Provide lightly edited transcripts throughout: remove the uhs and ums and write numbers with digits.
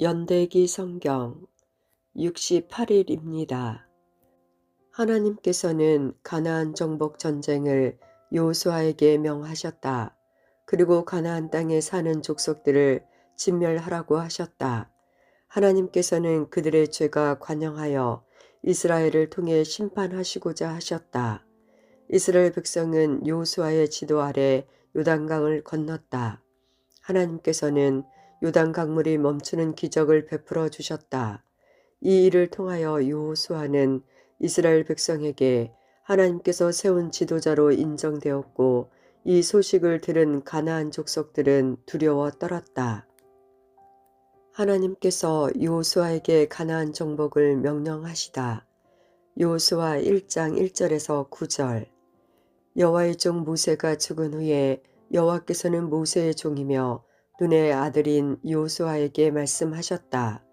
연대기 성경 68일입니다. 하나님께서는 가나안 정복 전쟁을 여호수아에게 명하셨다. 그리고 가나안 땅에 사는 족속들을 진멸하라고 하셨다. 하나님께서는 그들의 죄가 관영하여 이스라엘을 통해 심판하시고자 하셨다. 이스라엘 백성은 여호수아의 지도 아래 요단강을 건넜다. 하나님께서는 요단 강물이 멈추는 기적을 베풀어 주셨다. 이 일을 통하여 여호수아는 이스라엘 백성에게 하나님께서 세운 지도자로 인정되었고, 이 소식을 들은 가나안 족속들은 두려워 떨었다. 하나님께서 여호수아에게 가나안 정복을 명령하시다. 여호수아 1장 1절에서 9절. 여호와의 종 모세가 죽은 후에 여호와께서는 모세의 종이며 눈의 아들인 여호수아에게 말씀하셨다.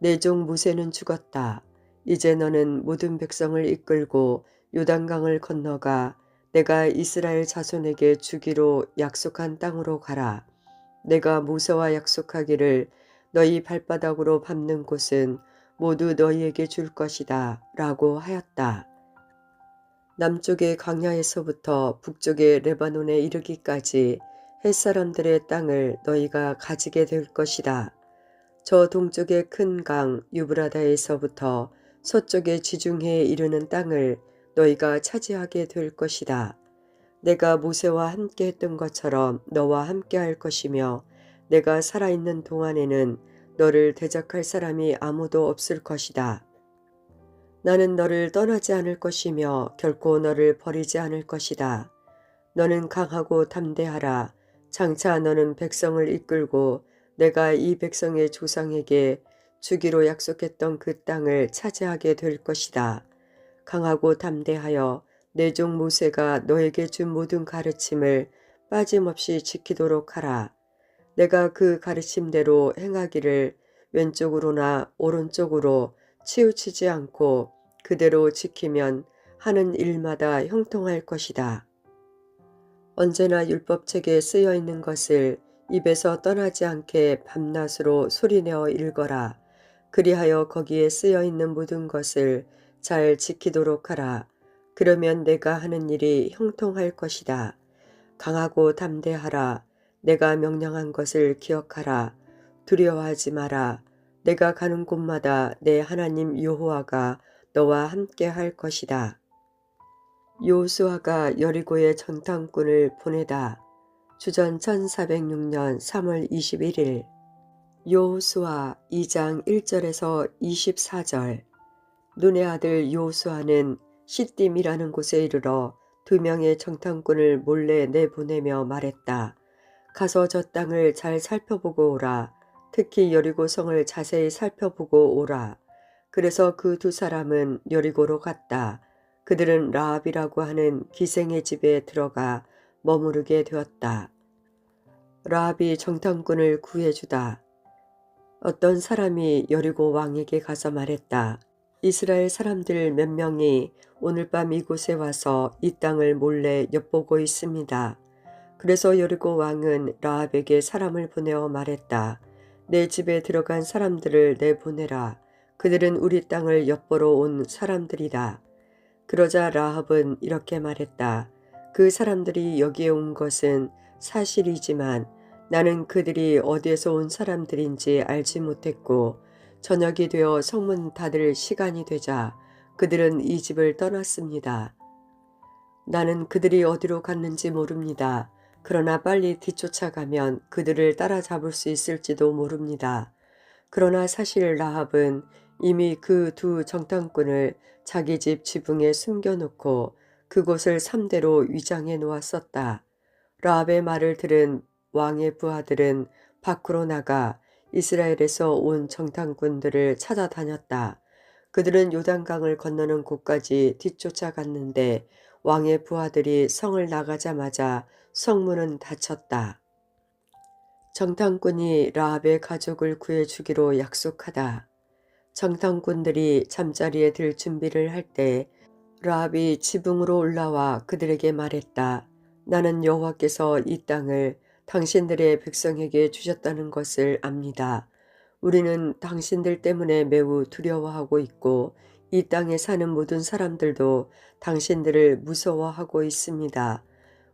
내 종 모세는 죽었다. 이제 너는 모든 백성을 이끌고 요단강을 건너가 내가 이스라엘 자손에게 주기로 약속한 땅으로 가라. 내가 모세와 약속하기를 너희 발바닥으로 밟는 곳은 모두 너희에게 줄 것이다 라고 하였다. 남쪽의 광야에서부터 북쪽의 레바논에 이르기까지 햇사람들의 땅을 너희가 가지게 될 것이다. 저 동쪽의 큰 강 유브라다에서부터 서쪽의 지중해에 이르는 땅을 너희가 차지하게 될 것이다. 내가 모세와 함께 했던 것처럼 너와 함께 할 것이며, 내가 살아있는 동안에는 너를 대적할 사람이 아무도 없을 것이다. 나는 너를 떠나지 않을 것이며 결코 너를 버리지 않을 것이다. 너는 강하고 담대하라. 장차 너는 백성을 이끌고 내가 이 백성의 조상에게 주기로 약속했던 그 땅을 차지하게 될 것이다. 강하고 담대하여 내 종 모세가 너에게 준 모든 가르침을 빠짐없이 지키도록 하라. 내가 그 가르침대로 행하기를 왼쪽으로나 오른쪽으로 치우치지 않고 그대로 지키면 하는 일마다 형통할 것이다. 언제나 율법책에 쓰여 있는 것을 입에서 떠나지 않게 밤낮으로 소리내어 읽어라. 그리하여 거기에 쓰여 있는 모든 것을 잘 지키도록 하라. 그러면 내가 하는 일이 형통할 것이다. 강하고 담대하라. 내가 명령한 것을 기억하라. 두려워하지 마라. 내가 가는 곳마다 내 하나님 여호와가 너와 함께 할 것이다. 여호수아가 여리고에 전탐꾼을 보내다. 주전 1406년 3월 21일. 여호수아 2장 1절에서 24절. 눈의 아들 여호수아는 시딤이라는 곳에 이르러 2명의 정탐꾼을 몰래 내보내며 말했다. 가서 저 땅을 잘 살펴보고 오라. 특히 여리고 성을 자세히 살펴보고 오라. 그래서 그 2사람은 여리고로 갔다. 그들은 라합이라고 하는 기생의 집에 들어가 머무르게 되었다. 라합이 정탐꾼을 구해주다. 어떤 사람이 여리고 왕에게 가서 말했다. 이스라엘 사람들 몇 명이 오늘 밤 이곳에 와서 이 땅을 몰래 엿보고 있습니다. 그래서 여리고 왕은 라합에게 사람을 보내어 말했다. 내 집에 들어간 사람들을 내보내라. 그들은 우리 땅을 엿보러 온 사람들이다. 그러자 라합은 이렇게 말했다. 그 사람들이 여기에 온 것은 사실이지만 나는 그들이 어디에서 온 사람들인지 알지 못했고, 저녁이 되어 성문 닫을 시간이 되자 그들은 이 집을 떠났습니다. 나는 그들이 어디로 갔는지 모릅니다. 그러나 빨리 뒤쫓아가면 그들을 따라잡을 수 있을지도 모릅니다. 그러나 사실 라합은 이미 그 2정탐꾼을 자기 집 지붕에 숨겨놓고 그곳을 3대로 위장해 놓았었다. 라합의 말을 들은 왕의 부하들은 밖으로 나가 이스라엘에서 온 정탐꾼들을 찾아다녔다. 그들은 요단강을 건너는 곳까지 뒤쫓아갔는데 왕의 부하들이 성을 나가자마자 성문은 닫혔다. 정탐꾼이 라합의 가족을 구해주기로 약속하다. 정탐꾼들이 잠자리에 들 준비를 할 때 라합이 지붕으로 올라와 그들에게 말했다. 나는 여호와께서 이 땅을 당신들의 백성에게 주셨다는 것을 압니다. 우리는 당신들 때문에 매우 두려워하고 있고 이 땅에 사는 모든 사람들도 당신들을 무서워하고 있습니다.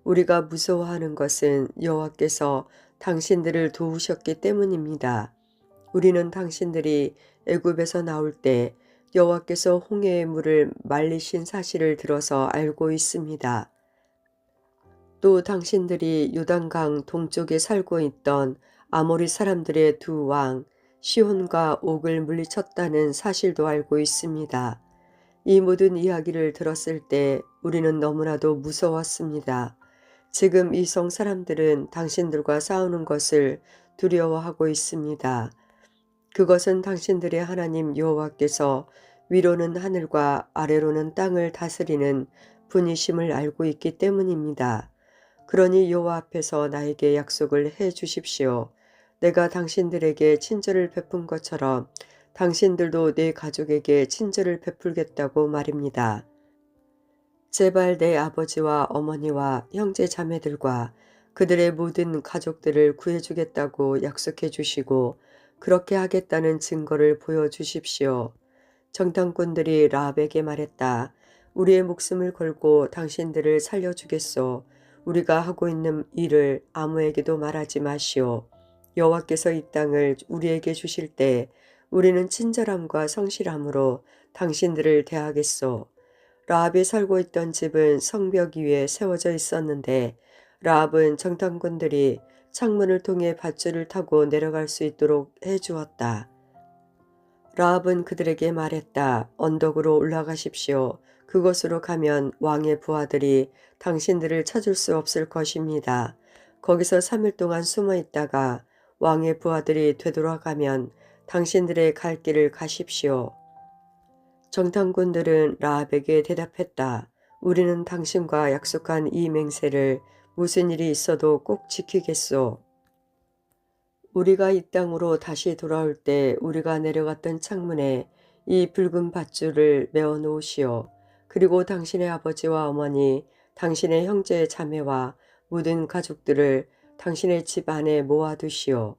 우리가 무서워하는 것은 여호와께서 당신들을 도우셨기 때문입니다. 우리는 당신들이 애굽에서 나올 때 여호와께서 홍해의 물을 말리신 사실을 들어서 알고 있습니다. 또 당신들이 요단강 동쪽에 살고 있던 아모리 사람들의 두 왕 시혼과 옥을 물리쳤다는 사실도 알고 있습니다. 이 모든 이야기를 들었을 때 우리는 너무나도 무서웠습니다. 지금 이성 사람들은 당신들과 싸우는 것을 두려워하고 있습니다. 그것은 당신들의 하나님 여호와께서 위로는 하늘과 아래로는 땅을 다스리는 분이심을 알고 있기 때문입니다. 그러니 여호와 앞에서 나에게 약속을 해 주십시오. 내가 당신들에게 친절을 베푼 것처럼 당신들도 내 가족에게 친절을 베풀겠다고 말입니다. 제발 내 아버지와 어머니와 형제 자매들과 그들의 모든 가족들을 구해주겠다고 약속해 주시고 그렇게 하겠다는 증거를 보여주십시오. 정탐꾼들이 라합에게 말했다. 우리의 목숨을 걸고 당신들을 살려주겠소. 우리가 하고 있는 일을 아무에게도 말하지 마시오. 여호와께서 이 땅을 우리에게 주실 때 우리는 친절함과 성실함으로 당신들을 대하겠소. 라합이 살고 있던 집은 성벽 위에 세워져 있었는데 라합은 정탐꾼들이 창문을 통해 밧줄을 타고 내려갈 수 있도록 해주었다. 라합은 그들에게 말했다. 언덕으로 올라가십시오. 그곳으로 가면 왕의 부하들이 당신들을 찾을 수 없을 것입니다. 거기서 3일 동안 숨어 있다가 왕의 부하들이 되돌아가면 당신들의 갈 길을 가십시오. 정탐꾼들은 라합에게 대답했다. 우리는 당신과 약속한 이 맹세를 무슨 일이 있어도 꼭 지키겠소. 우리가 이 땅으로 다시 돌아올 때 우리가 내려갔던 창문에 이 붉은 밧줄을 메어 놓으시오. 그리고 당신의 아버지와 어머니, 당신의 형제 자매와 모든 가족들을 당신의 집 안에 모아두시오.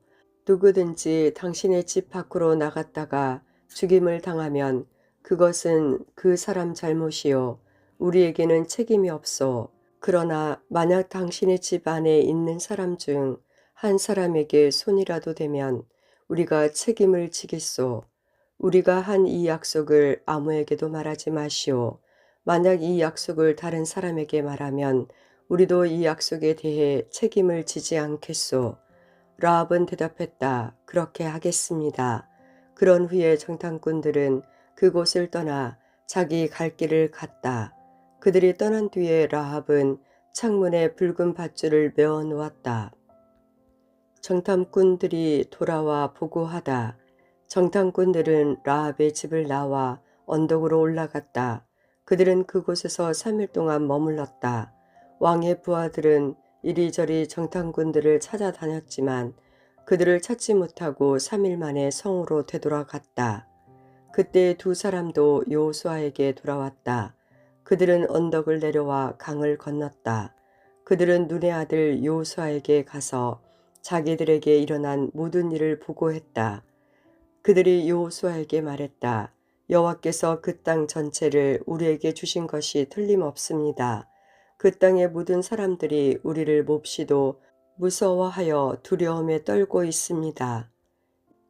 누구든지 당신의 집 밖으로 나갔다가 죽임을 당하면 그것은 그 사람 잘못이요. 우리에게는 책임이 없소. 그러나 만약 당신의 집 안에 있는 사람 중 한 사람에게 손이라도 대면 우리가 책임을 지겠소. 우리가 한 이 약속을 아무에게도 말하지 마시오. 만약 이 약속을 다른 사람에게 말하면 우리도 이 약속에 대해 책임을 지지 않겠소. 라합은 대답했다. 그렇게 하겠습니다. 그런 후에 정탐꾼들은 그곳을 떠나 자기 갈 길을 갔다. 그들이 떠난 뒤에 라합은 창문에 붉은 밧줄을 메어 놓았다. 정탐꾼들이 돌아와 보고하다. 정탐꾼들은 라합의 집을 나와 언덕으로 올라갔다. 그들은 그곳에서 3일 동안 머물렀다. 왕의 부하들은 이리저리 정탐꾼들을 찾아다녔지만 그들을 찾지 못하고 3일 만에 성으로 되돌아갔다. 그때 두 사람도 여호수아에게 돌아왔다. 그들은 언덕을 내려와 강을 건넜다. 그들은 눈의 아들 여호수아에게 가서 자기들에게 일어난 모든 일을 보고했다. 그들이 여호수아에게 말했다. 여호와께서 그 땅 전체를 우리에게 주신 것이 틀림없습니다. 그 땅의 모든 사람들이 우리를 몹시도 무서워하여 두려움에 떨고 있습니다.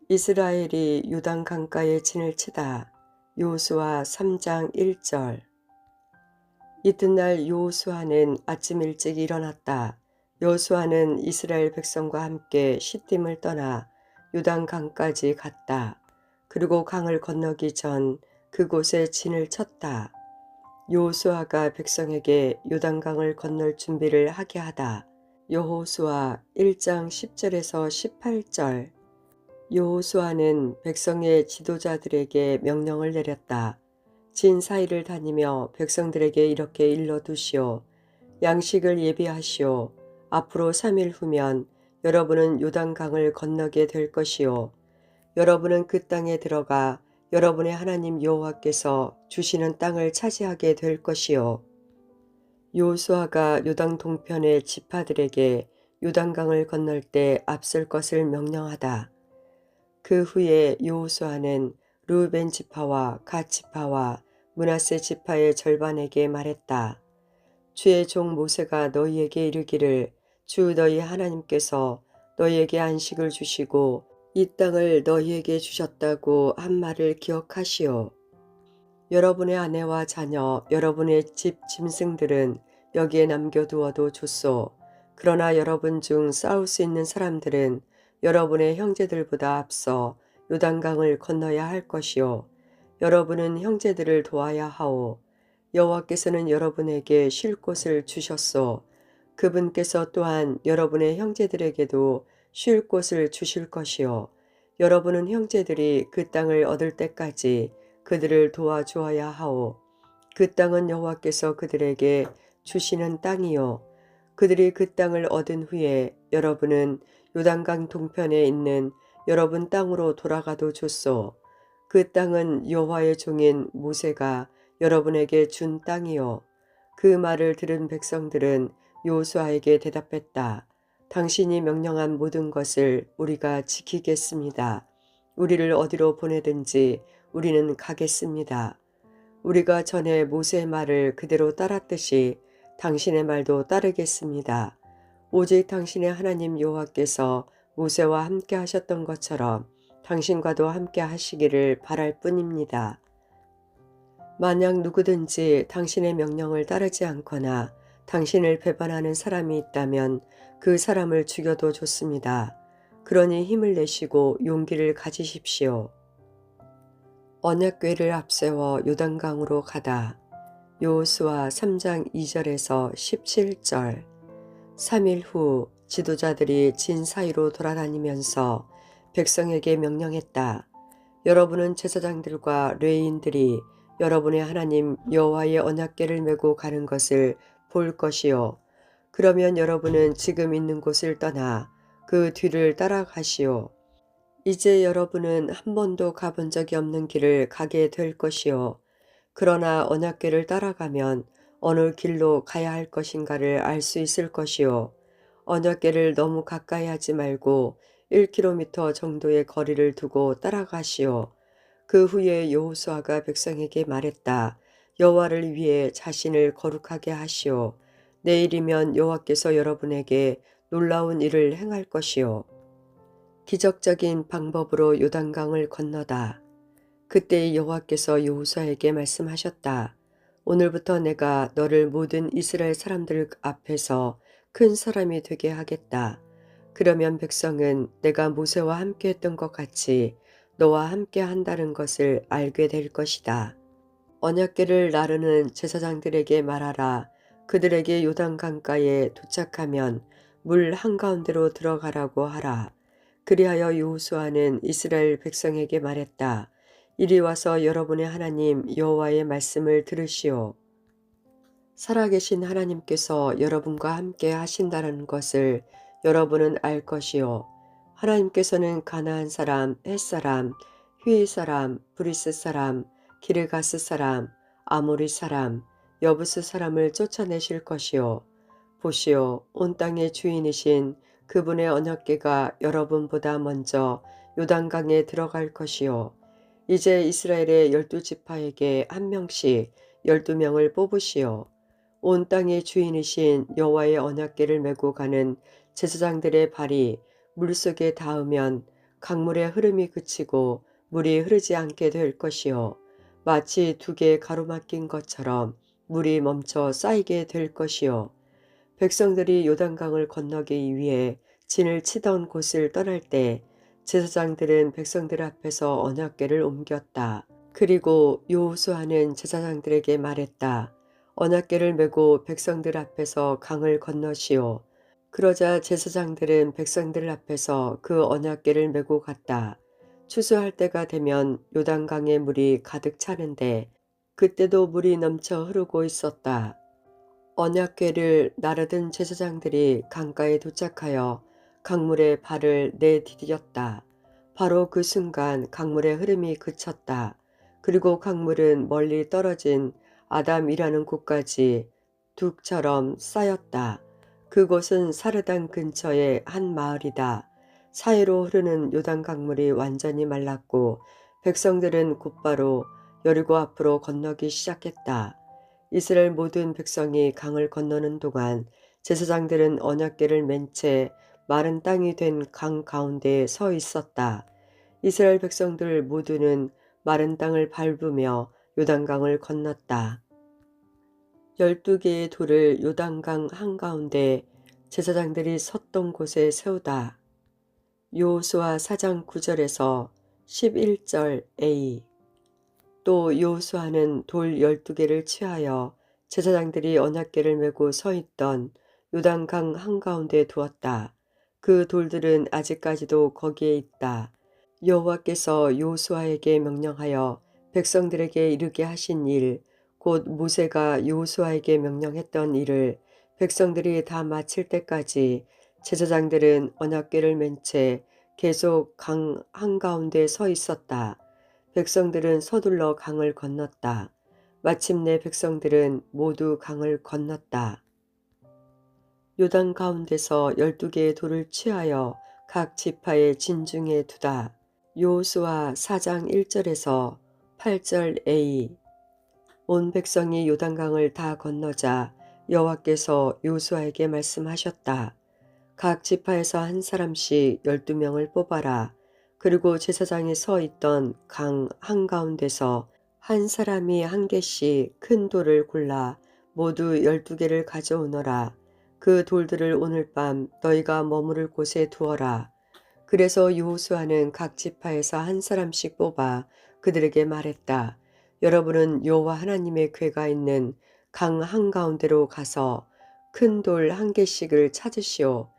이스라엘이 요단 강가에 진을 치다. 여호수아 3장 1절. 이튿날 여호수아는 아침 일찍 일어났다. 여호수아는 이스라엘 백성과 함께 시딤을 떠나 요단 강까지 갔다. 그리고 강을 건너기 전 그곳에 진을 쳤다. 여호수아가 백성에게 요단강을 건널 준비를 하게 하다. 여호수아 1장 10절에서 18절. 여호수아는 백성의 지도자들에게 명령을 내렸다. 진 사이를 다니며 백성들에게 이렇게 일러두시오. 양식을 예비하시오. 앞으로 3일 후면 여러분은 요단강을 건너게 될 것이요. 여러분은 그 땅에 들어가 여러분의 하나님 여호와께서 주시는 땅을 차지하게 될 것이요. 여호수아가 요단 동편의 지파들에게 요단강을 건널 때 앞설 것을 명령하다. 그 후에 여호수아는 르우벤 지파와 갓 지파와 므낫세 지파의 절반에게 말했다. 주의 종 모세가 너희에게 이르기를 주 너희 하나님께서 너희에게 안식을 주시고 이 땅을 너희에게 주셨다고 한 말을 기억하시오. 여러분의 아내와 자녀, 여러분의 집 짐승들은 여기에 남겨두어도 좋소. 그러나 여러분 중 싸울 수 있는 사람들은 여러분의 형제들보다 앞서 요단강을 건너야 할 것이요. 여러분은 형제들을 도와야 하오. 여호와께서는 여러분에게 쉴 곳을 주셨소. 그분께서 또한 여러분의 형제들에게도 쉴 곳을 주실 것이요. 여러분은 형제들이 그 땅을 얻을 때까지 그들을 도와주어야 하오. 그 땅은 여호와께서 그들에게 주시는 땅이요. 그들이 그 땅을 얻은 후에 여러분은 요단강 동편에 있는 여러분 땅으로 돌아가도 좋소. 그 땅은 여호와의 종인 모세가 여러분에게 준 땅이요. 그 말을 들은 백성들은 여호수아에게 대답했다. 당신이 명령한 모든 것을 우리가 지키겠습니다. 우리를 어디로 보내든지 우리는 가겠습니다. 우리가 전에 모세의 말을 그대로 따랐듯이 당신의 말도 따르겠습니다. 오직 당신의 하나님 여호와께서 모세와 함께 하셨던 것처럼 당신과도 함께 하시기를 바랄 뿐입니다. 만약 누구든지 당신의 명령을 따르지 않거나 당신을 배반하는 사람이 있다면 그 사람을 죽여도 좋습니다. 그러니 힘을 내시고 용기를 가지십시오. 언약궤를 앞세워 요단강으로 가다. 여호수아 3장 2절에서 17절. 3일 후 지도자들이 진 사이로 돌아다니면서 백성에게 명령했다. 여러분은 제사장들과 레위인들이 여러분의 하나님 여호와의 언약궤를 메고 가는 것을 볼 것이요. 그러면 여러분은 지금 있는 곳을 떠나 그 뒤를 따라가시오. 이제 여러분은 한 번도 가본 적이 없는 길을 가게 될 것이요. 그러나 언약궤를 따라가면 어느 길로 가야 할 것인가를 알 수 있을 것이요. 언약궤를 너무 가까이 하지 말고 1km 정도의 거리를 두고 따라가시오. 그 후에 여호수아가 백성에게 말했다. 여호와를 위해 자신을 거룩하게 하시오. 내일이면 여호와께서 여러분에게 놀라운 일을 행할 것이오. 기적적인 방법으로 요단강을 건너다. 그때 여호와께서 여호수아에게 말씀하셨다. 오늘부터 내가 너를 모든 이스라엘 사람들 앞에서 큰 사람이 되게 하겠다. 그러면 백성은 내가 모세와 함께 했던 것 같이 너와 함께 한다는 것을 알게 될 것이다. 언약궤를 나르는 제사장들에게 말하라. 그들에게 요단강가에 도착하면 물 한가운데로 들어가라고 하라. 그리하여 여호수아는 이스라엘 백성에게 말했다. 이리 와서 여러분의 하나님 여호와의 말씀을 들으시오. 살아계신 하나님께서 여러분과 함께 하신다는 것을 여러분은 알 것이요. 하나님께서는 가나안 사람, 헷 사람, 휘 사람, 브리스 사람, 기르가스 사람, 아모리 사람, 여부스 사람을 쫓아내실 것이요. 보시오, 온 땅의 주인이신 그분의 언약궤가 여러분보다 먼저 요단강에 들어갈 것이요. 이제 이스라엘의 12지파에게 한 명씩 12명을 뽑으시오. 온 땅의 주인이신 여호와의 언약궤를 메고 가는 제사장들의 발이 물속에 닿으면 강물의 흐름이 그치고 물이 흐르지 않게 될 것이요. 마치 두 개의 가로막힌 것처럼 물이 멈춰 쌓이게 될 것이요. 백성들이 요단강을 건너기 위해 진을 치던 곳을 떠날 때 제사장들은 백성들 앞에서 언약궤를 옮겼다. 그리고 여호수아는 제사장들에게 말했다. 언약궤를 메고 백성들 앞에서 강을 건너시오. 그러자 제사장들은 백성들 앞에서 그 언약궤를 메고 갔다. 추수할 때가 되면 요단강의 물이 가득 차는데 그때도 물이 넘쳐 흐르고 있었다. 언약궤를 나르던 제사장들이 강가에 도착하여 강물에 발을 내디뎠다. 바로 그 순간 강물의 흐름이 그쳤다. 그리고 강물은 멀리 떨어진 아담이라는 곳까지 둑처럼 쌓였다. 그곳은 사르단 근처의 한 마을이다. 사이로 흐르는 요단 강물이 완전히 말랐고 백성들은 곧바로 여리고 앞으로 건너기 시작했다. 이스라엘 모든 백성이 강을 건너는 동안 제사장들은 언약궤를 맨 채 마른 땅이 된 강 가운데에 서 있었다. 이스라엘 백성들 모두는 마른 땅을 밟으며 요단강을 건넜다. 12개의 돌을 요단강 한가운데 제사장들이 섰던 곳에 세우다. 여호수아 4장 9절에서 11절 A. 또 여호수아는 돌 12개를 취하여 제사장들이 언약궤를 메고 서 있던 요단강 한가운데 두었다. 그 돌들은 아직까지도 거기에 있다. 여호와께서 여호수아에게 명령하여 백성들에게 이르게 하신 일, 곧 모세가 여호수아에게 명령했던 일을 백성들이 다 마칠 때까지 제사장들은 언약궤를 맨 채 계속 강 한가운데 서 있었다. 백성들은 서둘러 강을 건넜다. 마침내 백성들은 모두 강을 건넜다. 요단 가운데서 12개의 돌을 취하여 각 지파의 진중에 두다. 여호수아 4장 1절에서 8절 A. 온 백성이 요단강을 다 건너자 여호와께서 여호수아에게 말씀하셨다. 각 지파에서 한 사람씩 12명을 뽑아라. 그리고 제사장이 서 있던 강 한가운데서 한 사람이 한 개씩 큰 돌을 골라 모두 12개를 가져오너라. 그 돌들을 오늘 밤 너희가 머무를 곳에 두어라. 그래서 여호수아는 각 지파에서 한 사람씩 뽑아 그들에게 말했다. 여러분은 여호와 하나님의 궤가 있는 강 한가운데로 가서 큰 돌 한 개씩을 찾으시오.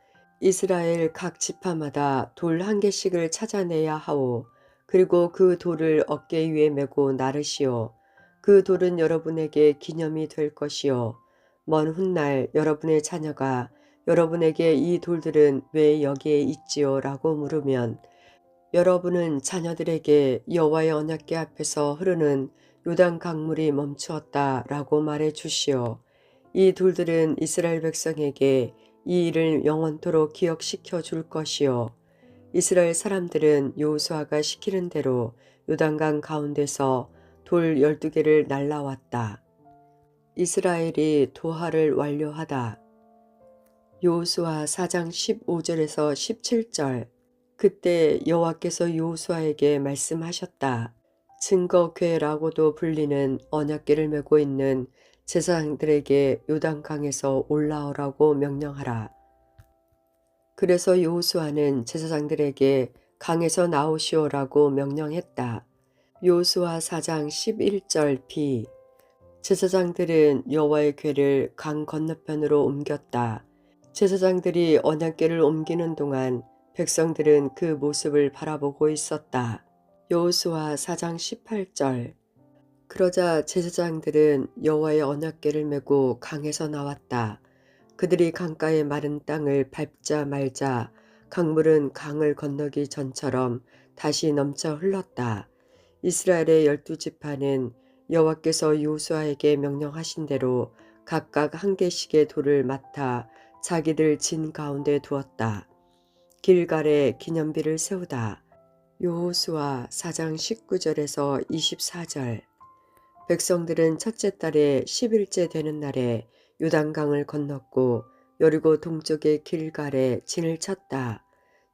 이스라엘 각 지파마다 돌 한 개씩을 찾아내야 하오. 그리고 그 돌을 어깨 위에 메고 나르시오. 그 돌은 여러분에게 기념이 될 것이오. 먼 훗날 여러분의 자녀가 여러분에게 이 돌들은 왜 여기에 있지요? 라고 물으면 여러분은 자녀들에게 여호와의 언약궤 앞에서 흐르는 요단 강물이 멈추었다 라고 말해 주시오. 이 돌들은 이스라엘 백성에게 이 일을 영원토록 기억시켜 줄 것이요. 이스라엘 사람들은 여호수아가 시키는 대로 요단강 가운데서 돌 12개를 날라왔다. 이스라엘이 도하를 완료하다. 여호수아 4장 15절에서 17절. 그때 여호와께서 여호수아에게 말씀하셨다. 증거궤라고도 불리는 언약궤를 메고 있는 제사장들에게 요단강에서 올라오라고 명령하라. 그래서 여호수아는 제사장들에게 강에서 나오시오라고 명령했다. 여호수아 4장 11절 B. 제사장들은 여호와의 궤를 강 건너편으로 옮겼다. 제사장들이 언약궤를 옮기는 동안 백성들은 그 모습을 바라보고 있었다. 여호수아 4장 18절. 그러자 제사장들은 여호와의 언약궤를 메고 강에서 나왔다. 그들이 강가의 마른 땅을 밟자 말자 강물은 강을 건너기 전처럼 다시 넘쳐 흘렀다. 이스라엘의 12지파는 여호와께서 여호수아에게 명령하신 대로 각각 한 개씩의 돌을 맡아 자기들 진 가운데 두었다. 길갈에 기념비를 세우다. 여호수아 4장 19절에서 24절. 백성들은 첫째 달에 10일째 되는 날에 요단강을 건넜고 여리고 동쪽의 길갈에 진을 쳤다.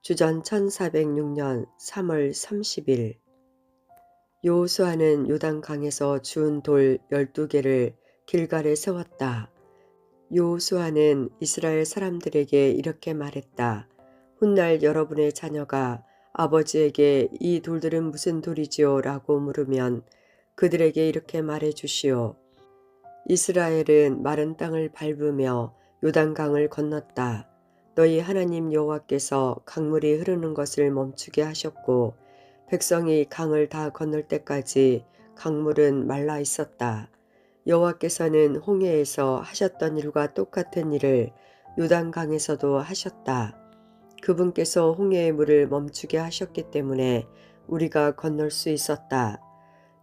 주전 1406년 3월 30일. 여호수아는 요단강에서 주운 돌 12개를 길갈에 세웠다. 여호수아는 이스라엘 사람들에게 이렇게 말했다. 훗날 여러분의 자녀가 아버지에게 이 돌들은 무슨 돌이지요? 라고 물으면 그들에게 이렇게 말해 주시오. 이스라엘은 마른 땅을 밟으며 요단강을 건넜다. 너희 하나님 여호와께서 강물이 흐르는 것을 멈추게 하셨고 백성이 강을 다 건널 때까지 강물은 말라 있었다. 여호와께서는 홍해에서 하셨던 일과 똑같은 일을 요단강에서도 하셨다. 그분께서 홍해의 물을 멈추게 하셨기 때문에 우리가 건널 수 있었다.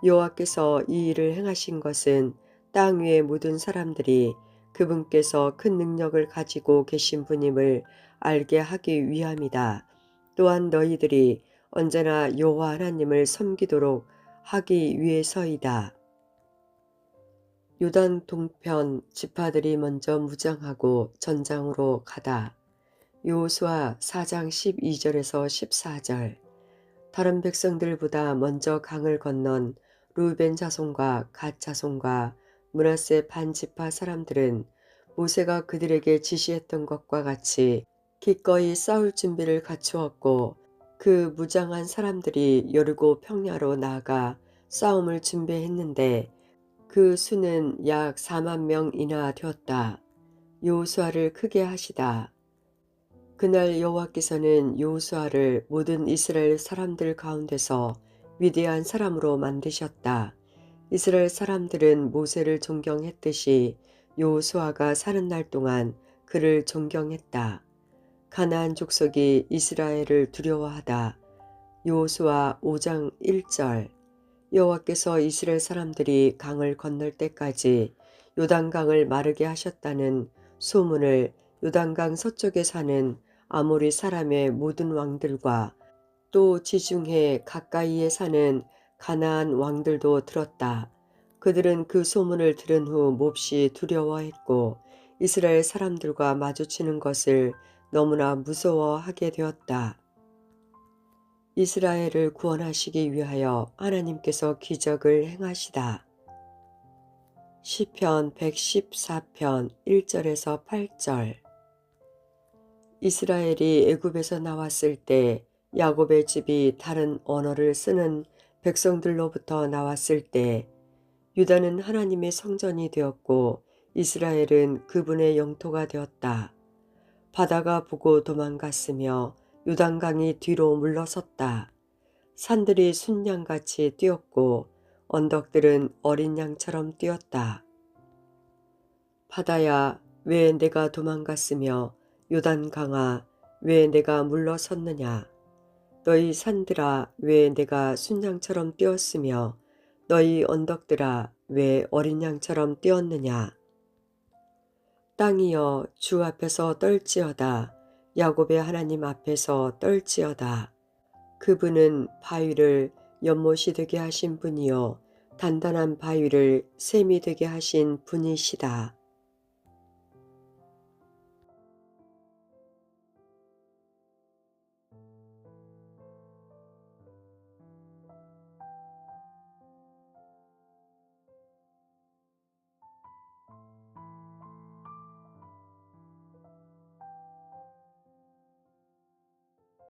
여호와께서 이 일을 행하신 것은 땅 위의 모든 사람들이 그분께서 큰 능력을 가지고 계신 분임을 알게 하기 위함이다. 또한 너희들이 언제나 여호와 하나님을 섬기도록 하기 위해서이다. 요단 동편 지파들이 먼저 무장하고 전장으로 가다. 여호수아 4장 12절에서 14절. 다른 백성들보다 먼저 강을 건넌 루벤 자손과 갓 자손과 므낫세 반 지파 사람들은 모세가 그들에게 지시했던 것과 같이 기꺼이 싸울 준비를 갖추었고, 그 무장한 사람들이 여리고 평야로 나아가 싸움을 준비했는데 그 수는 약 4만 명이나 되었다. 여호수아를 크게 하시다. 그날 여호와께서는 여호수아를 모든 이스라엘 사람들 가운데서 위대한 사람으로 만드셨다. 이스라엘 사람들은 모세를 존경했듯이 여호수아가 사는 날 동안 그를 존경했다. 가나안 족속이 이스라엘을 두려워하다. 여호수아 5장 1절. 여호와께서 이스라엘 사람들이 강을 건널 때까지 요단강을 마르게 하셨다는 소문을 요단강 서쪽에 사는 아모리 사람의 모든 왕들과 또 지중해 가까이에 사는 가나안 왕들도 들었다. 그들은 그 소문을 들은 후 몹시 두려워했고 이스라엘 사람들과 마주치는 것을 너무나 무서워하게 되었다. 이스라엘을 구원하시기 위하여 하나님께서 기적을 행하시다. 시편 114편 1절에서 8절. 이스라엘이 애굽에서 나왔을 때 야곱의 집이 다른 언어를 쓰는 백성들로부터 나왔을 때 유다는 하나님의 성전이 되었고 이스라엘은 그분의 영토가 되었다. 바다가 보고 도망갔으며 요단강이 뒤로 물러섰다. 산들이 순양같이 뛰었고 언덕들은 어린 양처럼 뛰었다. 바다야, 왜 내가 도망갔으며 요단강아, 왜 내가 물러섰느냐. 너희 산들아, 왜 내가 순양처럼 뛰었으며 너희 언덕들아, 왜 어린 양처럼 뛰었느냐. 땅이여, 주 앞에서 떨지어다. 야곱의 하나님 앞에서 떨지어다. 그분은 바위를 연못이 되게 하신 분이요 단단한 바위를 샘이 되게 하신 분이시다.